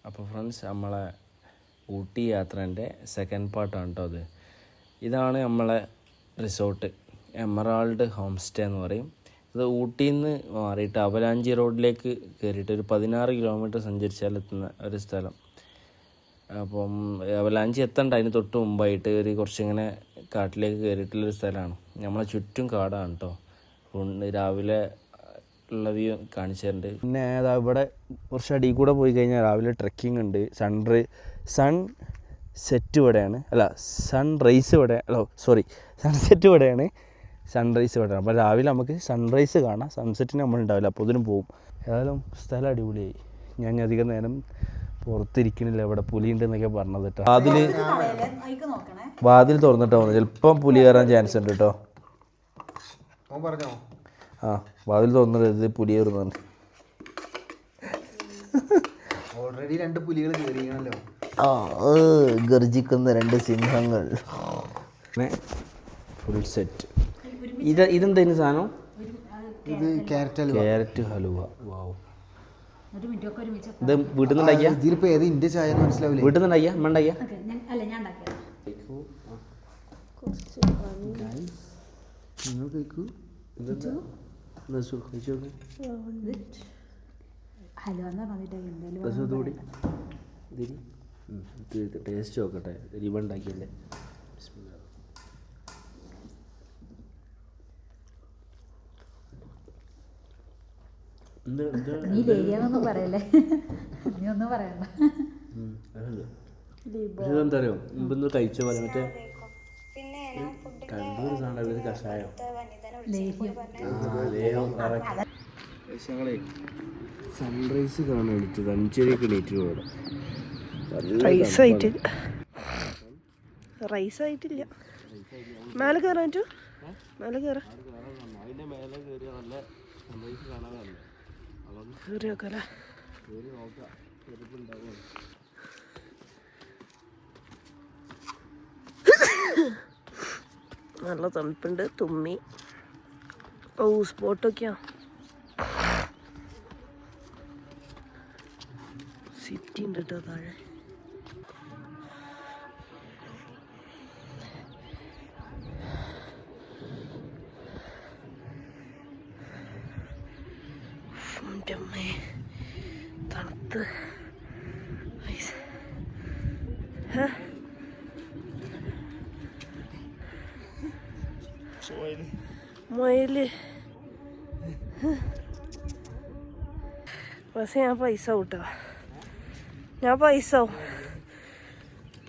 അപ്പോൾ ഫ്രണ്ട്സ്, നമ്മളെ ഊട്ടി യാത്രേൻ്റെ സെക്കൻഡ് പാർട്ടാണ് കേട്ടോ അത്. ഇതാണ് നമ്മളെ റിസോർട്ട്, എമറാൾഡ് ഹോം സ്റ്റേ എന്ന് പറയും. ഇത് ഊട്ടിയിൽ നിന്ന് മാറിയിട്ട് അവലാഞ്ചി റോഡിലേക്ക് കയറിയിട്ട് ഒരു 16 കിലോമീറ്റർ സഞ്ചരിച്ചാൽ എത്തുന്ന ഒരു സ്ഥലം. അപ്പം അവലാഞ്ചി എത്തണ്ട, അതിന് തൊട്ട് മുമ്പായിട്ട് ഒരു കുറച്ചിങ്ങനെ കാട്ടിലേക്ക് കയറിയിട്ടുള്ളൊരു സ്ഥലമാണ്. നമ്മളെ ചുറ്റും കാടാണ് കേട്ടോ. രാവിലെ ഉള്ള വ്യൂ കാണിച്ചു തരുന്നുണ്ട്. പിന്നെ അതാ ഇവിടെ കുറച്ച് അടിയിൽ കൂടെ പോയി കഴിഞ്ഞാൽ രാവിലെ ട്രെക്കിംഗ് ഉണ്ട്. സൺ സെറ്റ് ഇവിടെയാണ്, അല്ല സൺറൈസ് ഇവിടെ, സൺസെറ്റ് ഇവിടെയാണ്, സൺറൈസ് ഇവിടെയാണ്. അപ്പോൾ രാവിലെ നമുക്ക് സൺറൈസ് കാണാം, സൺസെറ്റിന് നമ്മളുണ്ടാവില്ല, അപ്പോൾ ഇതിനും പോവും. ഏതായാലും സ്ഥലം അടിപൊളിയായി. ഞാൻ അധികം നേരം പുറത്തിരിക്കണില്ല, ഇവിടെ പുലിയുണ്ട് എന്നൊക്കെ പറഞ്ഞത് കേട്ടോ. വാതിൽ തുറന്നിട്ടോ, ചിലപ്പം പുലി കയറാൻ ചാൻസ് ഉണ്ട് കേട്ടോ. ആ, വാതിൽ തുറന്നിട്ട് പുലി കയറുന്നുണ്ട്. ഓൾറെഡി 2 പുലികൾ കയറിയാണല്ലോ. ഗർജിക്കുന്ന 2 സിംഹങ്ങൾ. Full set. ഇതെന്തായിരുന്നു സാധനം? ഇത് ക്യാരറ്റ് ഹലുവ. വാവ്. ഇത് വീട്ടിൽ നിന്ന് ഉണ്ടാക്കിയ? ഇതിലിപ്പോ ഏത് ഇന്ത്യ ചായ മനസ്സിലാവില്ല. വീട്ടിൽ നിന്ന് ഉണ്ടാക്കിയ? അമ്മ ഉണ്ടാക്കിയ? നിങ്ങൾ കഴിക്കൂ. ടേസ്റ്റ് നോക്കട്ടെ. ഇവ ഉണ്ടാക്കിയല്ലേ. നീ ലേഖ്യാന്നൊന്നും പറയല്ലേ, നീ ഒന്നും പറയണ്ട. ഇതെന്താ അറിയോ, മുമ്പൊന്ന് കഴിച്ച പോലെ മറ്റേ കണ്ണൂർ സാധനം കഷായം. ഞങ്ങളെ സൺറൈസ് കാണാൻ എടുത്തത് 5:30 എണീറ്റ് പോകണം. റൈസ് ആയിട്ടില്ല. മേലെ കയറാൻ പറ്റൂ? മേലെ കയറാം, അതിൻ്റെ മേലെ കയറിയ നല്ല സൺറൈസ് കാണാനല്ല. കയറി നോക്കാല്ലേ? കയറി നോക്കാം, ചെറുപ്പുണ്ടാവും. നല്ല തണുപ്പുണ്ട്. തുമ്മി. ഹൗസ് ബോട്ടൊക്കെയാ. സിറ്റി ഉണ്ട് കേട്ടോ താഴെ. തണുത്ത് മൊയില്. പക്ഷെ ഞാൻ പൈസ കൂട്ടാ, ഞാൻ പൈസ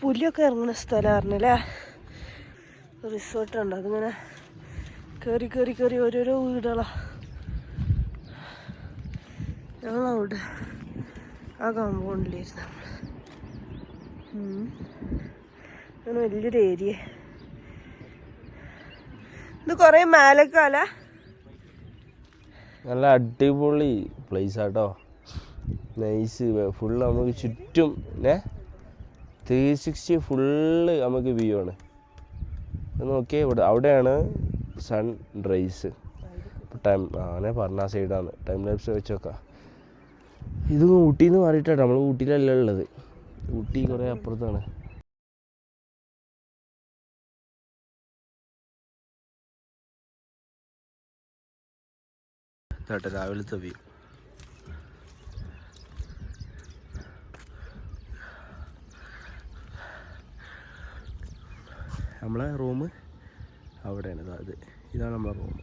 പുലിയൊക്കെ ഇറങ്ങുന്ന സ്ഥലമായിരുന്നല്ലേ. റിസോർട്ടുണ്ട്, അതിങ്ങനെ കയറി കയറി കയറി ഓരോരോ വീടുകളാ. ഞങ്ങളവിടെ ആ കോമ്പൗണ്ടിലായിരുന്നു അങ്ങനെ വലിയൊരു ഏരിയ. ഇത് കുറേ മേലക്കാല. നല്ല അടിപൊളി പ്ലേസ് ആട്ടോ. നൈസ്. ഫുള്ള് നമുക്ക് ചുറ്റും 360 ഫുള്ള് നമുക്ക് വ്യൂ ആണ്. നോക്കിയേ, അവിടെയാണ് സൺറൈസ്. ടൈം അങ്ങനെ പറഞ്ഞ സൈഡാണ്. ടൈം ലാപ്സ് വെച്ച് നോക്കാം. ഇത് ഊട്ടിയിൽ നിന്ന് മാറിയിട്ടാണ്, നമ്മൾ ഊട്ടിയിലല്ല ഉള്ളത്. ഊട്ടി കുറേ അപ്പുറത്താണ്. രാവിലത്തെ വ്യൂ. നമ്മളെ റൂം അവിടെയാണ്. ഇതാണ് നമ്മളെ റൂം.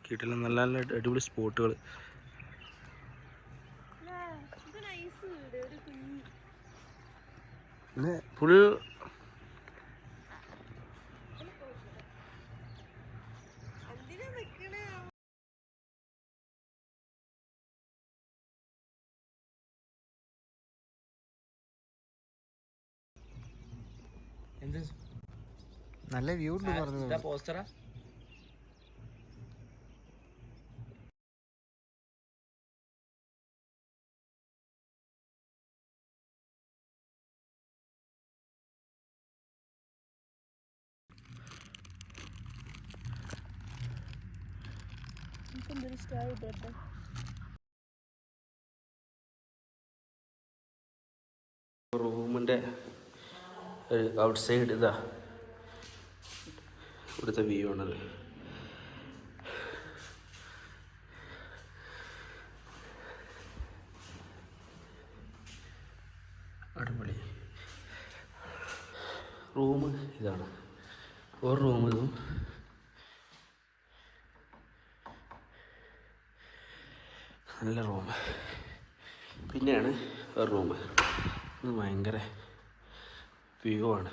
കിട്ടില്ല, നല്ല നല്ല അടിപൊളി സ്പോട്ടുകൾ. ഫുൾ നല്ല വ്യൂ ഉണ്ട് പറഞ്ഞത്. പോസ്റ്ററാ. റൂമിൻ്റെ ഔട്ട് സൈഡ് ഇതാ ഇവിടുത്തെ വ്യൂ ആണത്. അടിപൊളി റൂം ഇതാണ്. ഒരു റൂം ഇതും നല്ല റൂം. പിന്നെയാണ് ഒരു റൂം. ഇത് ഭയങ്കര വ്യൂ ആണ്.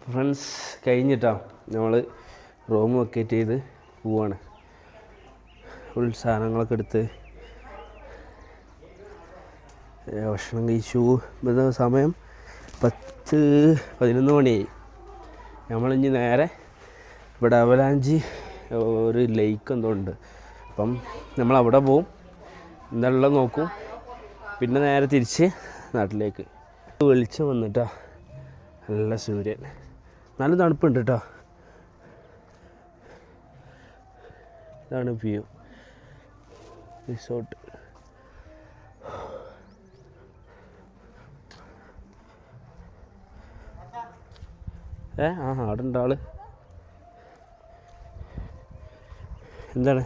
ഫ്രണ്ട്സ് കഴിഞ്ഞിട്ടാ നമ്മൾ റൂം വെക്കേറ്റ് ചെയ്ത് പോവാണ്. ഫുൾ സാധനങ്ങളൊക്കെ എടുത്ത് ഭക്ഷണം കഴിച്ചു. ഇന്ന സമയം 10-11 മണിയായി. നമ്മളിഞ്ഞ് നേരെ ഇവിടെ അവലാഞ്ചി ഒരു ലേക്ക് എന്തോ ഉണ്ട്, അപ്പം നമ്മളവിടെ പോവും, എന്നുള്ള നോക്കും, പിന്നെ നേരെ തിരിച്ച് നാട്ടിലേക്ക്. വെളിച്ചം വന്നിട്ടാ, നല്ല സൂര്യൻ, നല്ല തണുപ്പുണ്ട് കേട്ടോ. ഇതാണ് വ്യൂ റിസോർട്ട്. അവിടെ ഉണ്ട് ആള്. എന്താണ്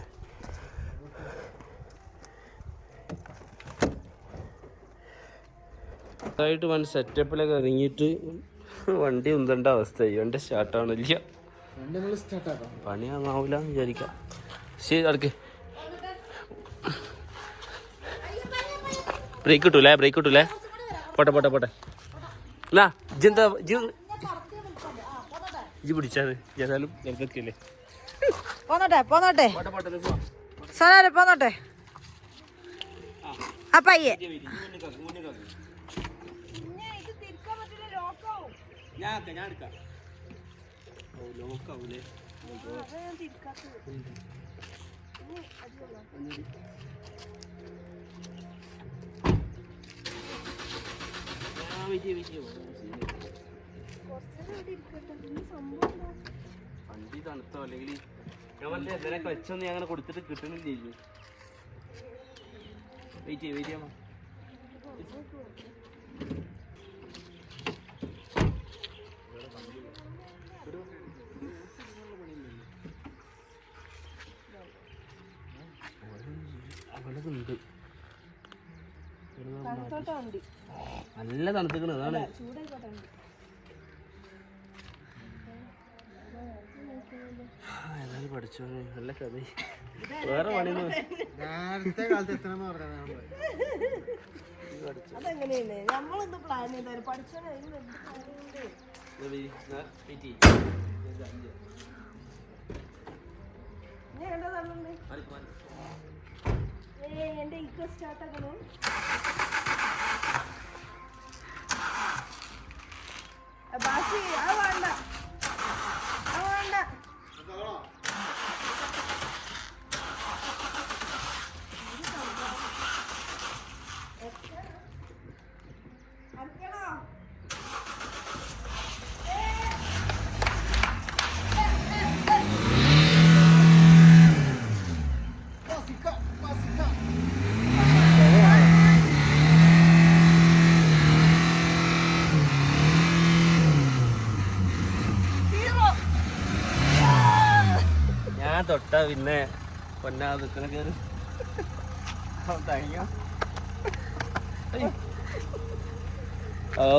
ായിട്ട് വൺ സെറ്റപ്പിലൊക്കെ ഇറങ്ങിയിട്ട് വണ്ടി ഉന്തേണ്ട അവസ്ഥയായി. വണ്ടി സ്റ്റാർട്ടാവണില്ല. പണിയാവൂല എന്ന് വിചാരിക്കാം. ശരി, അടുക്ക്. ബ്രേക്ക് കിട്ടൂലേ? പോട്ടെ എന്നാ ഇജെന്താ ഇജ് പിടിച്ചാത് ഏതായാലും ചെറുതൊക്കെയല്ലേ. പോന്നോട്ടെ സാറേ പോന്നോട്ടെ. അപ്പയ്യേ ഞാൻ എടുക്കാം. ലോക്കാവൂലേ? വണ്ടി തണുത്തോ അല്ലെങ്കിൽ ഞാൻ പറഞ്ഞ എന്തിനാ ക്ലച്ചൊന്നും ഞാൻ അങ്ങനെ കൊടുത്തിട്ട് കിട്ടണില്ല. വെയിറ്റ് ചെയ്യാമോ? അവലതുണ്ട്, നല്ല തണുത്തിക്കണ. അതാണ് ഏതായാലും പഠിച്ചോ, നല്ല കഥ. വേറെ പണിയൊന്നും നേരത്തെ കാലത്ത് എത്തണം പറഞ്ഞ എന്റെ ഇക്കോ സ്റ്റാർട്ടാക്കണേ. ബാക്കി അത് വേണ്ട. തൊട്ടാ പിന്നെ പൊന്നാ നിൽക്കണ കയറി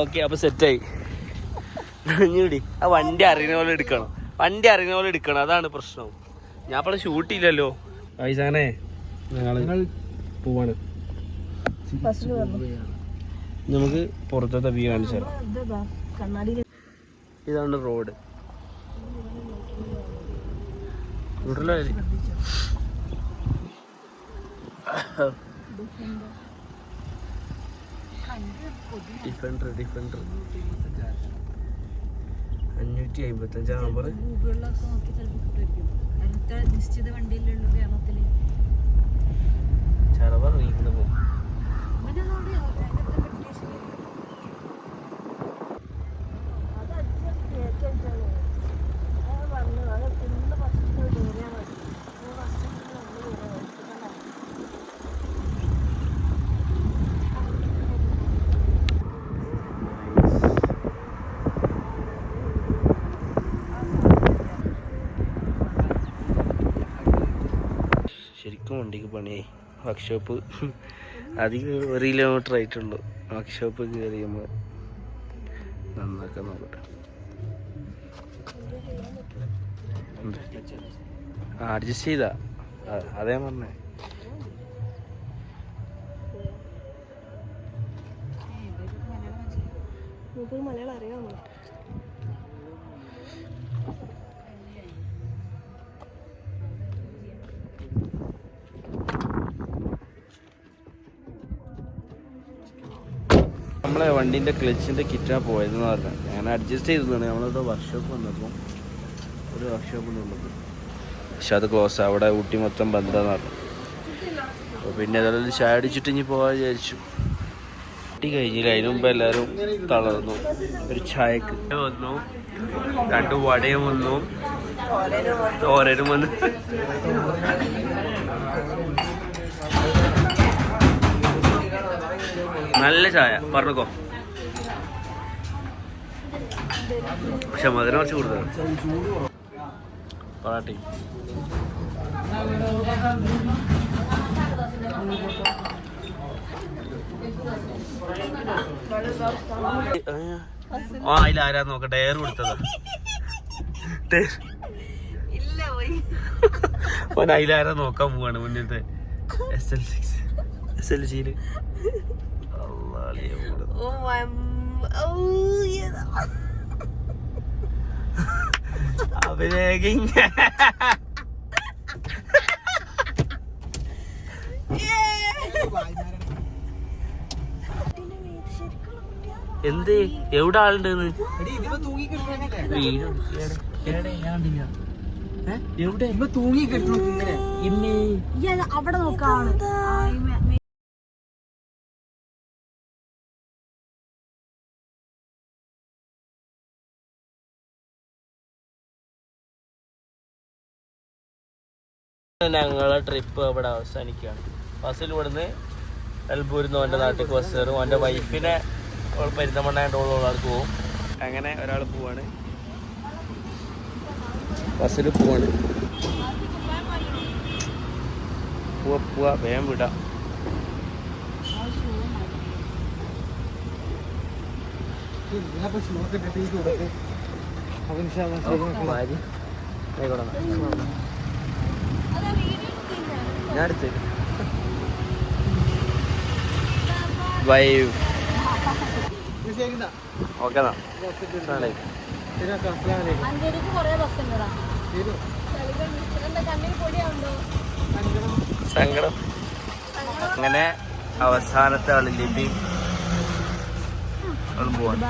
ഓക്കെ. അപ്പൊ സെറ്റായി. ഇഞ്ഞൂടി ആ വണ്ടി അറിയുന്ന പോലെ എടുക്കണം. അതാണ് പ്രശ്നം. ഞാൻ അപ്പോൾ ഷൂട്ട് ചെയ്യില്ലല്ലോ. ആയിസാനെ ഞങ്ങൾ പോവാണ്. നമുക്ക് പുറത്തത്തെ വ്യൂ കാണിച്ചു തരാം. ഇതാണ് റോഡ്. Defender 555 number. ചറവർ റീക്കുന്ന പോകും. പണിയായി. വർക്ക്ഷോപ്പ് അധികം 1 കിലോമീറ്റർ ആയിട്ടുള്ളൂ. വർക്ക്ഷോപ്പ് കയറി നമ്മൾ നന്നാക്കാൻ നോക്കട്ടെ. അഡ്ജസ്റ്റ് ചെയ്താ അതേ പറഞ്ഞേ. മലയാളം അറിയാമോ? നമ്മളെ വണ്ടീൻ്റെ ക്ലച്ചിൻ്റെ കിറ്റാണ് പോയതെന്ന് പറഞ്ഞാൽ ഞാൻ അഡ്ജസ്റ്റ് ചെയ്തതാണ്. നമ്മളിവിടെ വർക്ക്ഷോപ്പ് വന്നപ്പോൾ ഒരു വർക്ക്ഷോപ്പിൽ ഉള്ളത്, പക്ഷെ അത് ക്ലോസ്. അവിടെ ഊട്ടി മൊത്തം ബന്ധാന്ന് പറഞ്ഞു. അപ്പോൾ പിന്നെ ഏതായാലും ചായ അടിച്ചിട്ട് ഇനി പോകാൻ വിചാരിച്ചു. ഊട്ടി കഴിഞ്ഞില്ല, അതിന് മുമ്പ് എല്ലാവരും തളർന്നു. ഒരു ചായക്ക് വന്നു, 2 വടയും വന്നു, തോരനും വന്നു. നല്ല ചായ പറഞ്ഞോ, പക്ഷെ മധുരം കുറച്ച് കൂടുതൽ. പൊറാട്ടി അതിലാരാ നോക്ക, ടയർ കൊടുത്തതാ. ഓൻ അതിലാരാ നോക്കാൻ പോവാണ് മുന്നത്തെ SL6 എന്ത് എവിടെ ആളുണ്ടെന്ന് എവിടെ തൂങ്ങി കെട്ടു ഇങ്ങനെ അവിടെ നോക്കാണ്. ഞങ്ങളെ ട്രിപ്പ് അവിടെ അവസാനിക്കുകയാണ്. ബസ്സിൽ ഇവിടുന്ന് എൽപൂരിൽ നിന്ന് അവൻ്റെ നാട്ടിലേക്ക് ബസ് കയറും. അവൻ്റെ വൈഫിനെ പെരുന്തമണ്ണായിട്ട് പോവും. അങ്ങനെ ഒരാൾ പോവാണ്, ബസ്സിൽ പോവാണ്. പോവാ വേഗം വിടാം. ഞാൻ എടുത്ത് ഓക്കെ സങ്കടം. അങ്ങനെ അവസാനത്തെ ആള് ലിബി പോവാണ്.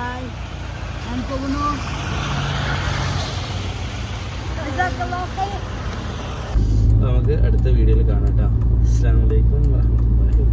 നമുക്ക് അടുത്ത വീഡിയോയിൽ കാണാം കേട്ടോ. അസ്സലാമു അലൈക്കും വറഹ്മത്തുള്ളാഹി.